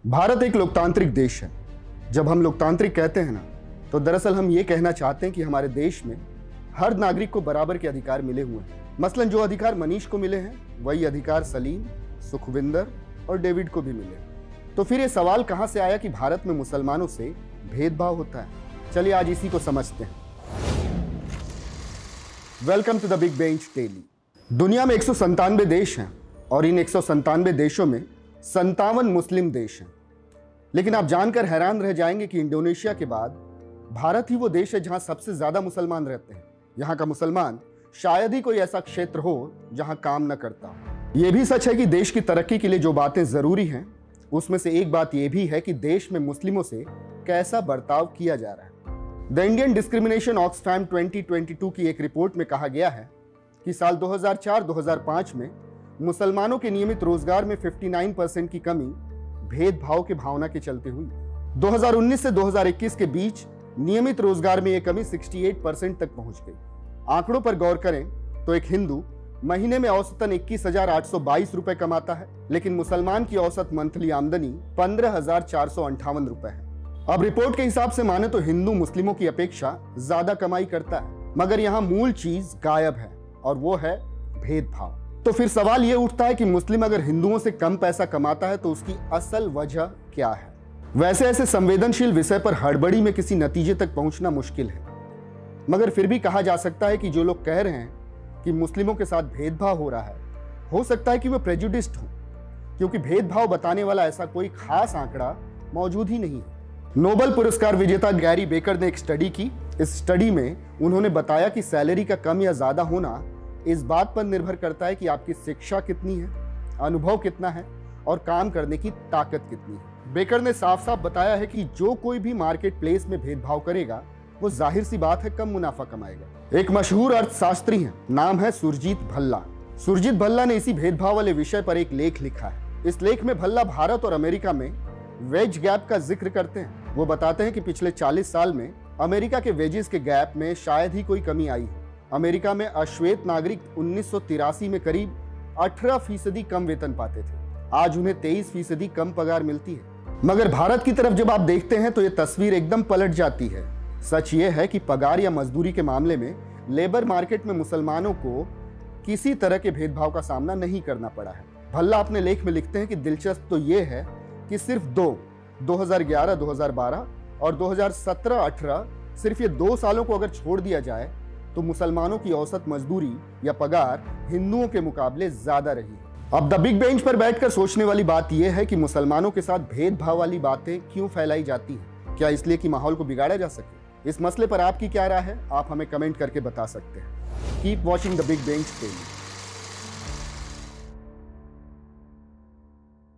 भारत एक लोकतांत्रिक देश है। जब हम लोकतांत्रिक कहते हैं ना, तो दरअसल हम ये कहना चाहते हैं कि हमारे देश में हर नागरिक को बराबर के अधिकार मिले हुए हैं। मसलन जो अधिकार मनीष को मिले हैं, वही अधिकार सलीम, सुखविंदर और डेविड को भी मिले। तो फिर ये सवाल कहां से आया कि भारत में मुसलमानों से भेदभाव होता है? चलिए आज इसी को समझते हैं। Welcome to the Big Bench Daily. दुनिया में 197 देश हैं और इन 197 देशों में 57 मुस्लिम देश हैं। लेकिन आप जानकर हैरान रह जाएंगे कि इंडोनेशिया के बाद भारत ही वो देश है जहां सबसे ज्यादा मुसलमान रहते हैं। यहां का मुसलमान शायद ही कोई ऐसा क्षेत्र हो जहां काम न करता हो। यह भी सच है कि देश की तरक्की के लिए जो बातें जरूरी हैं, उसमें से एक बात यह भी है कि देश में मुस्लिमों से कैसा बर्ताव किया जा रहा है। द इंडियन डिस्क्रिमिनेशन ऑक्सफैम 2022 की एक रिपोर्ट में कहा गया है कि साल 2004-2005 में मुसलमानों के नियमित रोजगार में 59% की कमी भेदभाव के भावना के चलते हुई। 2019 से 2021 के बीच नियमित रोजगार में यह कमी 68% तक पहुंच गई। आंकड़ों पर गौर करें तो एक हिंदू महीने में औसतन 21,822 रुपए कमाता है, लेकिन मुसलमान की औसत मंथली आमदनी 15,458 रुपए है। अब रिपोर्ट के हिसाब से माने तो हिंदू मुस्लिमों की अपेक्षा ज्यादा कमाई करता है, मगर यहाँ मूल चीज गायब है और वो है भेदभाव। तो फिर सवाल ये उठता है कि मुस्लिम अगर हिंदुओं से कम पैसा कमाता है तो उसकी असल वजह क्या है? वैसे ऐसे संवेदनशील विषय पर हड़बड़ी में किसी नतीजे तक पहुंचना मुश्किल है, मगर फिर भी कहा जा सकता है कि जो लोग कह रहे हैं कि मुस्लिमों के साथ भेदभाव हो रहा है, हो सकता है कि वे प्रेजुडिस्ड हो, क्योंकि भेदभाव बताने वाला ऐसा कोई खास आंकड़ा मौजूद ही नहीं है। नोबेल पुरस्कार विजेता गैरी बेकर ने एक स्टडी की। इस स्टडी में उन्होंने बताया कि सैलरी का कम या ज्यादा होना इस बात पर निर्भर करता है कि आपकी शिक्षा कितनी है, अनुभव कितना है और काम करने की ताकत कितनी है। बेकर ने साफ साफ बताया है कि जो कोई भी मार्केट प्लेस में भेदभाव करेगा, वो जाहिर सी बात है कम मुनाफा कमाएगा। एक मशहूर अर्थशास्त्री हैं, नाम है सुरजीत भल्ला। सुरजीत भल्ला ने इसी भेदभाव वाले विषय पर एक लेख लिखा है। इस लेख में भल्ला भारत और अमेरिका में वेज गैप का जिक्र करते हैं। वो बताते हैं कि पिछले 40 साल में अमेरिका के वेजेस के गैप में शायद ही कोई कमी आई है। अमेरिका में अश्वेत नागरिक 1983 में करीब 18% कम वेतन पाते थे, आज उन्हें 23% कम पगार मिलती है। मगर भारत की तरफ जब आप देखते हैं तो ये तस्वीर एकदम पलट जाती है। सच ये है कि पगार या मजदूरी के मामले में लेबर मार्केट में मुसलमानों को किसी तरह के भेदभाव का सामना नहीं करना पड़ा है। भल्ला अपने लेख में लिखते हैं कि दिलचस्प तो ये है कि सिर्फ 2011-2012 और 2017-18 सिर्फ ये 2 सालों को अगर छोड़ दिया जाए तो मुसलमानों की औसत मजदूरी या पगार हिंदुओं के मुकाबले ज्यादा रही है। अब द बिग बेंच पर बैठकर सोचने वाली बात यह है कि मुसलमानों के साथ भेदभाव वाली बातें क्यों फैलाई जाती हैं? क्या इसलिए कि माहौल को बिगाड़ा जा सके? इस मसले पर आपकी क्या राय है? आप हमें कमेंट करके बता सकते हैं। Keep watching the Big Bench daily.